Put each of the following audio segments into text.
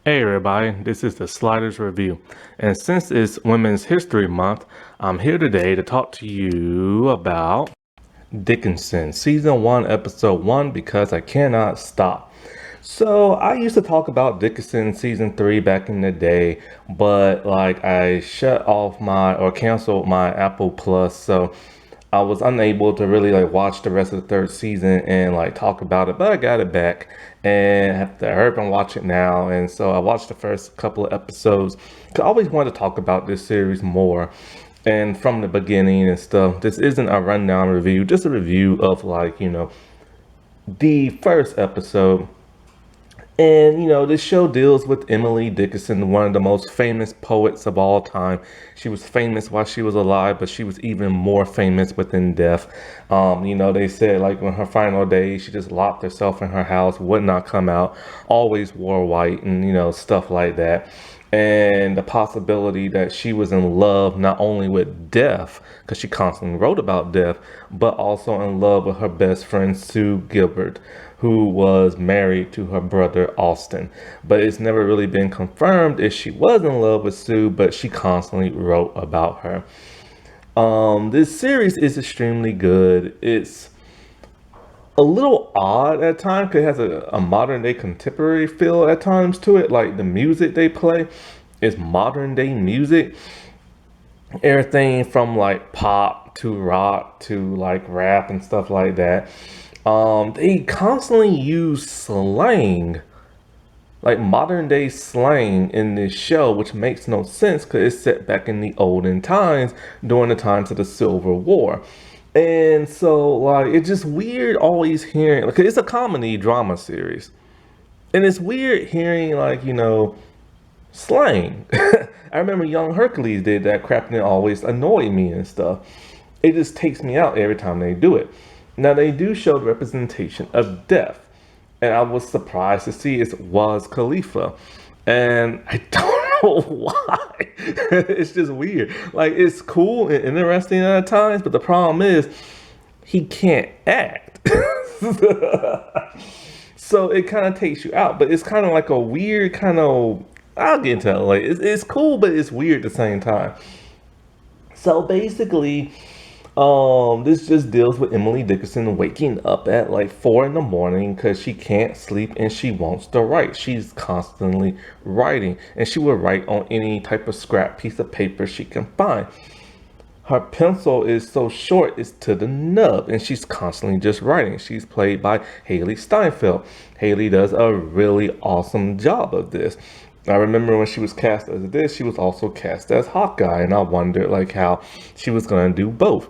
Hey everybody, this is the Sliders Review, and since it's Women's History Month, I'm here today to talk to you about Dickinson, Season 1, Episode 1, because I cannot stop. So I used to talk about Dickinson Season 3 back in the day, but like I shut off or canceled my Apple Plus, so I was unable to really like watch the rest of the third season and like talk about it, but I got it back and have to hurry up and watch it now. And so I watched the first couple of episodes. I always wanted to talk about this series more and from the beginning and stuff. This isn't a rundown review, just a review of like, the first episode. And, this show deals with Emily Dickinson, one of the most famous poets of all time. She was famous while she was alive, but she was even more famous within death. They said like on her final days, she just locked herself in her house, would not come out, always wore white and, stuff like that. And the possibility that she was in love not only with death, because she constantly wrote about death, but also in love with her best friend, Sue Gilbert, who was married to her brother Austin. But it's never really been confirmed if she was in love with Sue, but she constantly wrote about her. This series is extremely good. It's a little odd at times because it has a modern day contemporary feel at times to it. Like the music they play is modern day music. Everything from like pop to rock to like rap and stuff like that. They constantly use slang, like modern day slang in this show, which makes no sense because it's set back in the olden times during the times of the Civil War. And so, like, it's just weird always hearing, like, it's a comedy drama series. And it's weird hearing, like, slang. I remember Young Hercules did that crap and it always annoyed me and stuff. It just takes me out every time they do it. Now, they do show the representation of death. And I was surprised to see it was Khalifa. And I don't know why. It's just weird. Like, it's cool and interesting at times, but the problem is he can't act. So it kind of takes you out, but it's kind of like a weird kind of, I'll get into it later. It's cool, but it's weird at the same time. So basically, this just deals with Emily Dickinson waking up at like 4 in the morning because she can't sleep and she wants to write. She's constantly writing, and she will write on any type of scrap piece of paper she can find. Her pencil is so short, it's to the nub, and she's constantly just writing. She's played by Haley Steinfeld. Haley does a really awesome job of this. I remember when she was cast as this, she was also cast as Hawkeye, and I wondered like how she was going to do both.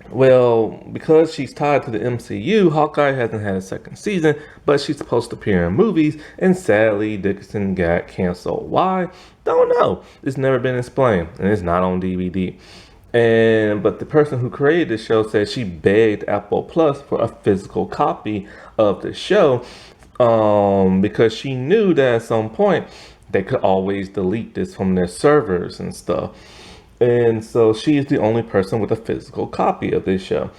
Well, because she's tied to the MCU, Hawkeye hasn't had a second season, but she's supposed to appear in movies, and sadly, Dickinson got canceled. Why? Don't know. It's never been explained, and it's not on DVD. But the person who created the show said she begged Apple Plus for a physical copy of the show, because she knew that at some point they could always delete this from their servers and stuff. And so she is the only person with a physical copy of this show.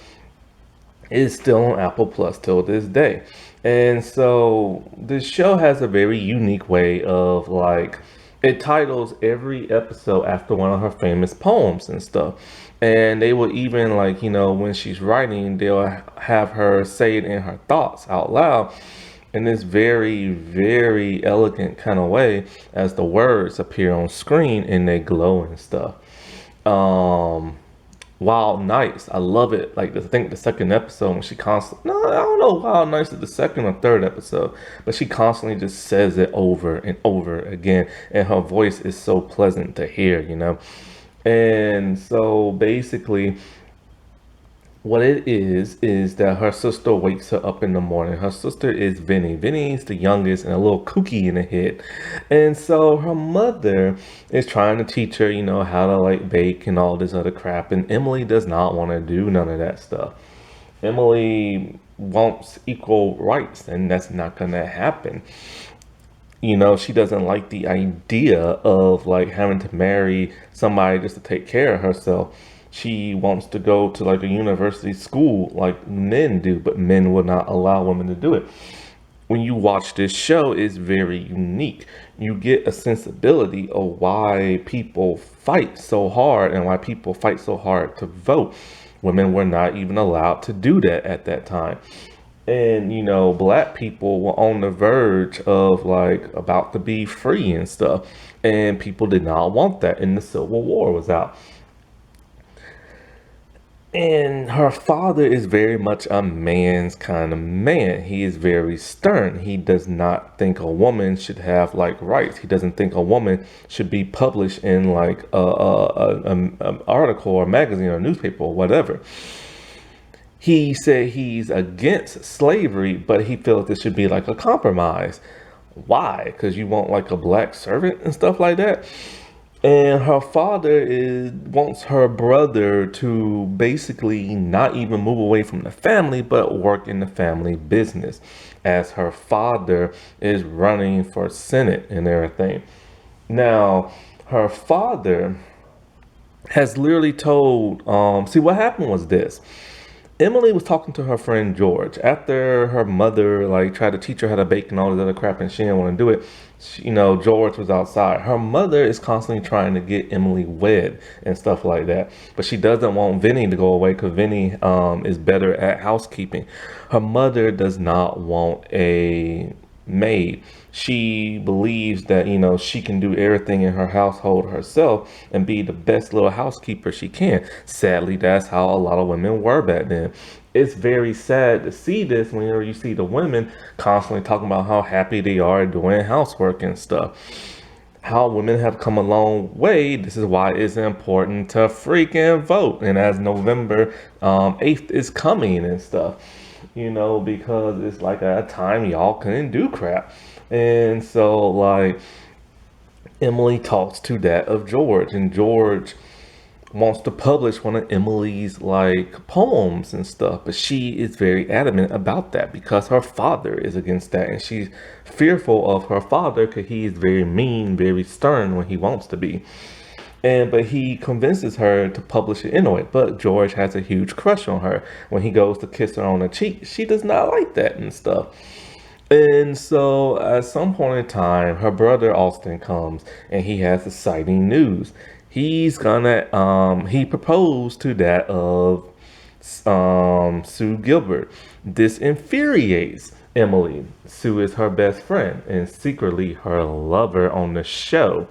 It is still on Apple Plus till this day. And so this show has a very unique way of like, it titles every episode after one of her famous poems and stuff. And they will even like, when she's writing, they'll have her say it in her thoughts out loud in this very, very elegant kind of way as the words appear on screen and they glow and stuff. Wild Nights, I love it. Like I think the second episode when she constantly, no, I don't know, Wild Nights is the second or third episode, but she constantly just says it over and over again, and her voice is so pleasant to hear, And so basically what it is that her sister wakes her up in the morning. Her sister is Vinny. Vinny's the youngest and a little kooky in the head. And so her mother is trying to teach her, how to like bake and all this other crap. And Emily does not want to do none of that stuff. Emily wants equal rights, and that's not going to happen. She doesn't like the idea of like having to marry somebody just to take care of herself. She wants to go to like a university school like men do, but men will not allow women to do it. when you watch this show, it's very unique. You get a sensibility of why people fight so hard and why people fight so hard to vote. Women were not even allowed to do that at that time. And black people were on the verge of like about to be free and stuff. And people did not want that. And the Civil War was out. And her father is very much a man's kind of man. He is very stern. He does not think a woman should have like rights. He doesn't think a woman should be published in like a article or magazine or newspaper or whatever. He said he's against slavery, but he feels this should be like a compromise. Why? Because you want like a black servant and stuff like that. And her father wants her brother to basically not even move away from the family, but work in the family business, as her father is running for Senate and everything. Now, her father has literally told, see, what happened was this. Emily was talking to her friend George after her mother like tried to teach her how to bake and all this other crap, and she didn't want to do it. George was outside. Her mother is constantly trying to get Emily wed and stuff like that, but she doesn't want Vinny to go away because Vinny is better at housekeeping. Her mother does not want a maid. She believes that she can do everything in her household herself and be the best little housekeeper she can. Sadly, that's how a lot of women were back then. It's very sad to see this whenever you see the women constantly talking about how happy they are doing housework and stuff. How women have come a long way. This is why it's important to freaking vote. And as November 8th is coming and stuff, because it's like a time y'all couldn't do crap. And so like Emily talks to that of George, and George wants to publish one of Emily's like poems and stuff, but she is very adamant about that because her father is against that, and she's fearful of her father because he is very mean, very stern when he wants to be. But he convinces her to publish it anyway. But George has a huge crush on her. When he goes to kiss her on the cheek, she does not like that and stuff. And so at some point in time, her brother Austin comes and he has exciting news. He's gonna he proposed to that of Sue Gilbert. This infuriates Emily. Sue is her best friend and secretly her lover on the show.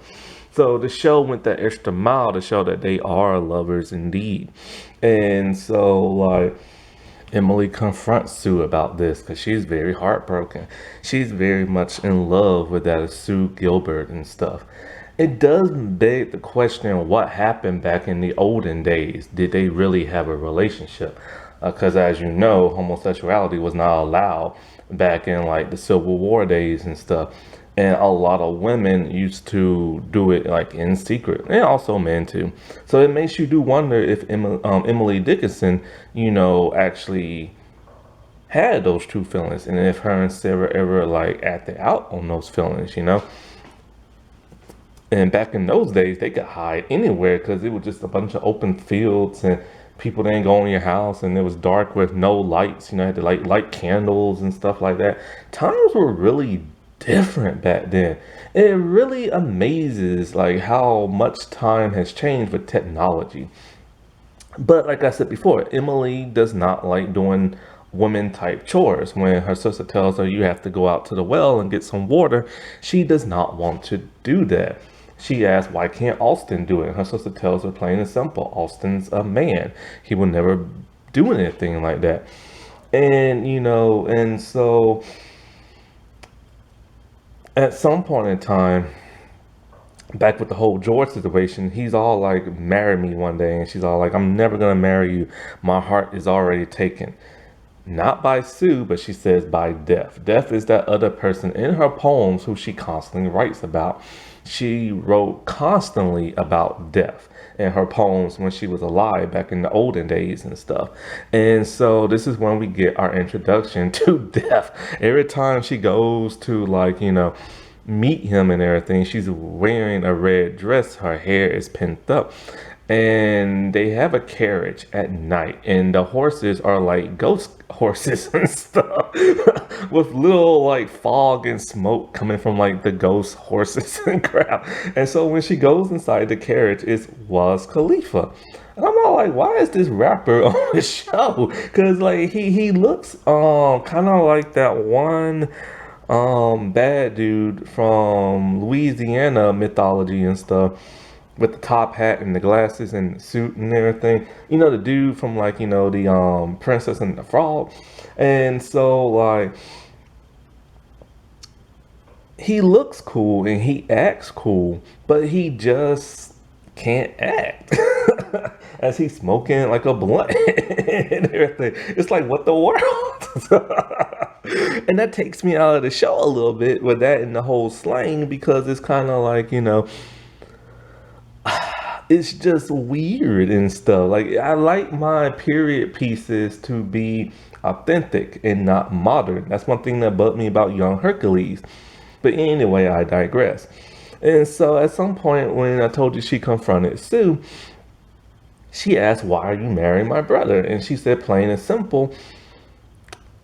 So the show went that extra mile to show that they are lovers indeed. And so like Emily confronts Sue about this because she's very heartbroken. She's very much in love with that Sue Gilbert and stuff. It does beg the question, what happened back in the olden days? Did they really have a relationship? Because as you know, homosexuality was not allowed back in like the Civil War days and stuff. And a lot of women used to do it like in secret, and also men too. So it makes you do wonder if Emily Dickinson, actually had those true feelings, and if her and Sarah ever like acted out on those feelings, And back in those days, they could hide anywhere because it was just a bunch of open fields and people didn't go in your house, and it was dark with no lights. Had to light candles and stuff like that. Times were really different back then. It really amazes like how much time has changed with technology. But like I said before, Emily does not like doing woman type chores. When her sister tells her you have to go out to the well and get some water, she does not want to do that. She asks, why can't Austin do it? Her sister tells her plain and simple, Austin's a man. He will never do anything like that. And so at some point in time, back with the whole George situation, he's all like, marry me one day. And she's all like, I'm never going to marry you. My heart is already taken. Not by Sue, but she says by Death. Death is that other person in her poems who she constantly writes about. She wrote constantly about death in her poems when she was alive back in the olden days and stuff. And so this is when we get our introduction to death. Every time she goes to like, meet him and everything, she's wearing a red dress. Her hair is pinned up. and they have a carriage at night, and the horses are like ghost horses and stuff with little like fog and smoke coming from like the ghost horses and crap. And so when she goes inside the carriage, it was Khalifa. And I'm all like, why is this rapper on the show? Because like he looks kind of like that one bad dude from Louisiana mythology and stuff, with the top hat and the glasses and the suit and everything. You know, the dude from like, the Princess and the Frog. And so like he looks cool and he acts cool, but he just can't act. As he's smoking like a blunt and everything. It's like, what the world? And that takes me out of the show a little bit with that and the whole slang, because it's kind of like, it's just weird and stuff. Like, I like my period pieces to be authentic and not modern. That's one thing that bugged me about Young Hercules. But anyway, I digress. And so at some point when I told you she confronted Sue, she asked, why are you marrying my brother? And she said, plain and simple,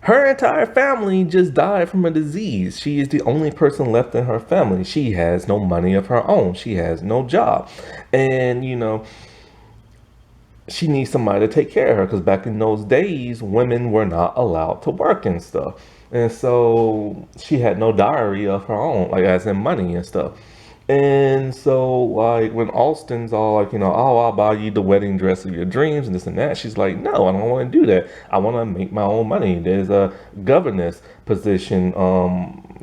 her entire family just died from a disease. She is the only person left in her family. She has no money of her own. She has no job. And, she needs somebody to take care of her, because back in those days, women were not allowed to work and stuff. And so she had no diary of her own, like as in money and stuff. And so, like, when Austin's all like, oh, I'll buy you the wedding dress of your dreams and this and that, she's like, no, I don't want to do that. I want to make my own money. There's a governess position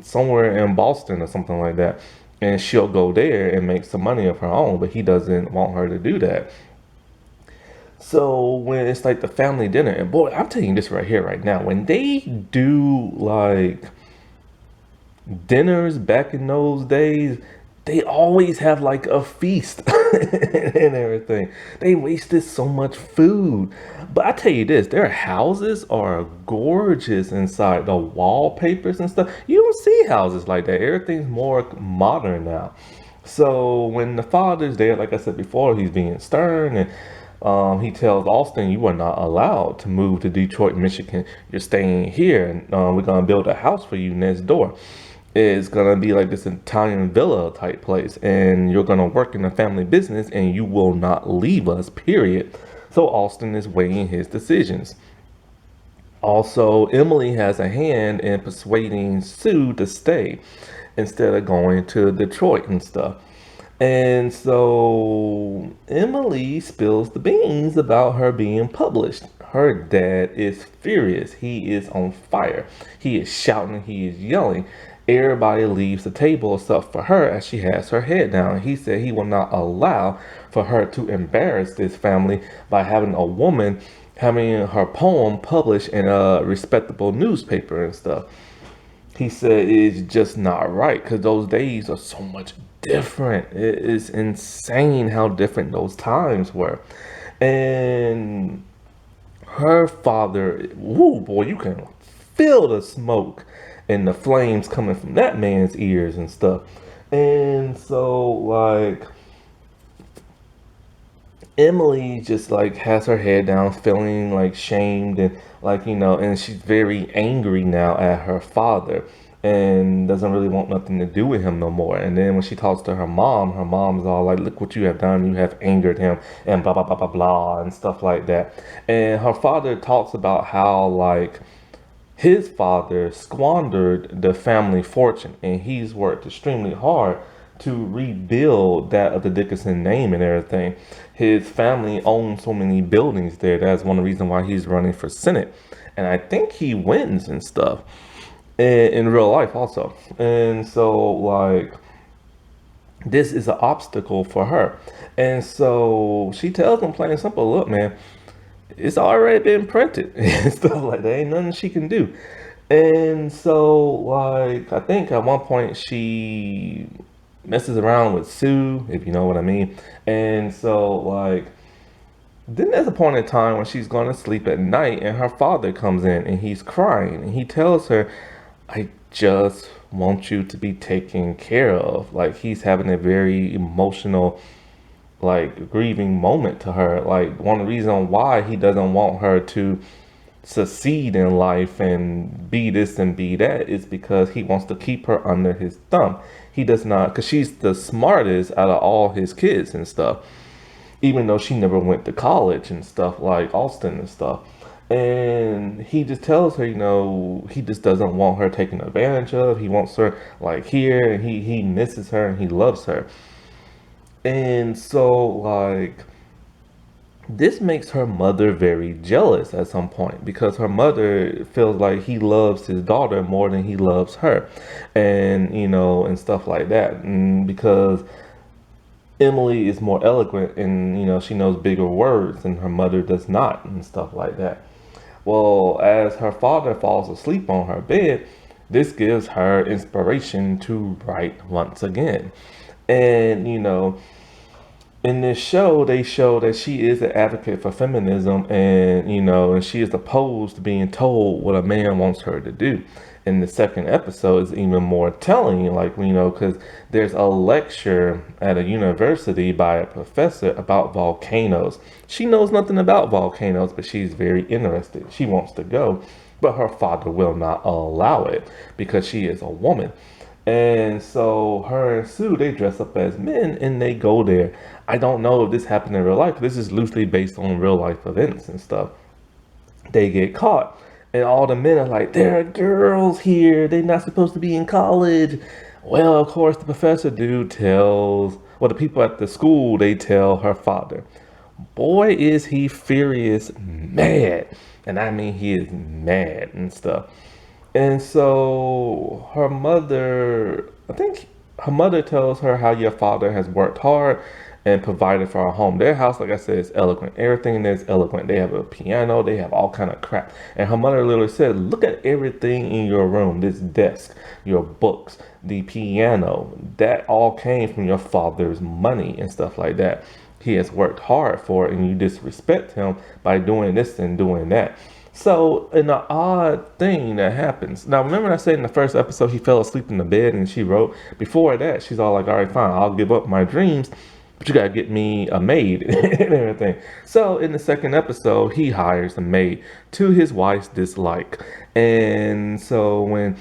somewhere in Boston or something like that. And she'll go there and make some money of her own, but he doesn't want her to do that. So when it's like the family dinner, and boy, I'm telling you this right here, right now, when they do like dinners back in those days, they always have like a feast and everything. They wasted so much food. But I tell you this, their houses are gorgeous inside. The wallpapers and stuff. You don't see houses like that. Everything's more modern now. So when the father's there, like I said before, he's being stern, and he tells Austin, you are not allowed to move to Detroit, Michigan. You're staying here, and we're going to build a house for you next door. It's going to be like this Italian villa type place, and you're going to work in the family business, and you will not leave us, period. So Austin is weighing his decisions. Also, Emily has a hand in persuading Sue to stay instead of going to Detroit and stuff. And so Emily spills the beans about her being published. Her dad is furious. He is on fire. He is shouting. He is yelling. Everybody leaves the table except for her as she has her head down. He said he will not allow for her to embarrass this family by having a woman having her poem published in a respectable newspaper and stuff. He said it's just not right, because those days are so much different. It is insane how different those times were. And her father, whoo boy, you can feel the smoke and the flames coming from that man's ears and stuff. And so like Emily just like has her head down, feeling like shamed and like, and she's very angry now at her father and doesn't really want nothing to do with him no more. And then when she talks to her mom's all like, look what you have done. You have angered him and blah, blah, blah, blah, blah, and stuff like that. And her father talks about how like his father squandered the family fortune, and he's worked extremely hard to rebuild that of the Dickinson name and everything. His family owns so many buildings there. That's one of the reasons why he's running for Senate. And I think he wins and stuff in real life also. And so like this is an obstacle for her. And so she tells him plain and simple, look, man, it's already been printed and stuff like that. Ain't nothing she can do. And so like I think at one point she messes around with Sue, if you know what I mean. And so like then there's a point in time when she's going to sleep at night and her father comes in and he's crying and he tells her, I just want you to be taken care of. Like he's having a very emotional like grieving moment to her. Like one reason why he doesn't want her to succeed in life and be this and be that is because he wants to keep her under his thumb. He does not, because she's the smartest out of all his kids and stuff, even though she never went to college and stuff like Austin and stuff. And he just tells her, he just doesn't want her taken advantage of. He wants her like here, and he misses her and he loves her. And so, like, this makes her mother very jealous at some point because her mother feels like he loves his daughter more than he loves her, and and stuff like that. And because Emily is more eloquent and she knows bigger words and her mother does not and stuff like that. Well, as her father falls asleep on her bed, this gives her inspiration to write once again. And in this show, they show that she is an advocate for feminism, and and she is opposed to being told what a man wants her to do. In the second episode is even more telling, like because there's a lecture at a university by a professor about volcanoes. She knows nothing about volcanoes, but she's very interested. She wants to go, but her father will not allow it because she is a woman. And so her and Sue, they dress up as men and they go there. I don't know if this happened in real life. This is loosely based on real life events and stuff. They get caught. And all the men are like, there are girls here. They're not supposed to be in college. Well, of course, the professor dude tells, well, the people at the school, they tell her father. Boy, is he furious mad. And I mean, he is mad and stuff. And so I think her mother tells her how your father has worked hard and provided for our home. Their house, like I said, is eloquent. Everything is eloquent. They have a piano. They have all kind of crap. And her mother literally said, look at everything in your room. This desk, your books, the piano. That all came from your father's money and stuff like that. He has worked hard for it, and you disrespect him by doing this and doing that. So, an odd thing that happens. Now, remember I said in the first episode he fell asleep in the bed and she wrote? Before that, she's all like, all right, fine, I'll give up my dreams, but you gotta get me a maid and everything. So, in the second episode, he hires a maid to his wife's dislike. And so,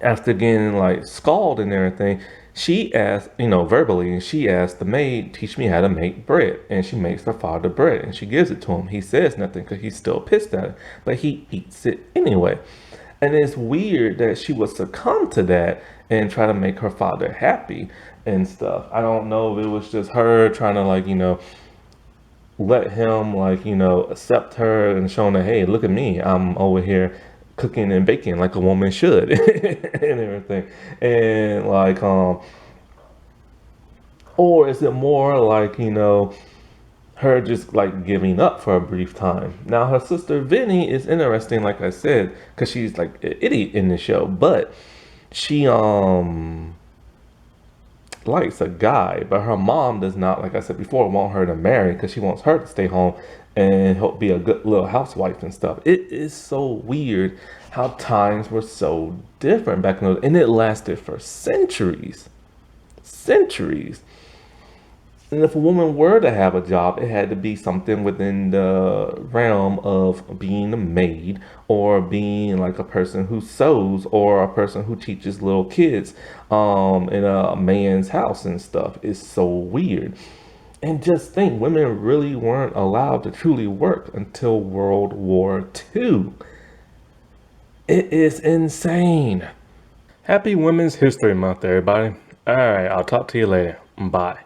after getting like scalded and everything, she asked, verbally, and she asked the maid, teach me how to make bread. And she makes her father bread and she gives it to him. He says nothing because he's still pissed at it, but he eats it anyway. And it's weird that she would succumb to that and try to make her father happy and stuff. I don't know if it was just her trying to let him accept her and showing her, hey, look at me, I'm over here cooking and baking like a woman should and everything. And or is it more like her just like giving up for a brief time? Now her sister Vinny is interesting, like I said, because she's like an idiot in the show, but she likes a guy, but her mom does not, like I said before, want her to marry because she wants her to stay home and help be a good little housewife and stuff. It is so weird how times were so different back in those, and it lasted for centuries. Centuries. And if a woman were to have a job, it had to be something within the realm of being a maid or being like a person who sews or a person who teaches little kids in a man's house and stuff. It's so weird. And just think, women really weren't allowed to truly work until World War II. It is insane. Happy Women's History Month, everybody. All right, I'll talk to you later. Bye.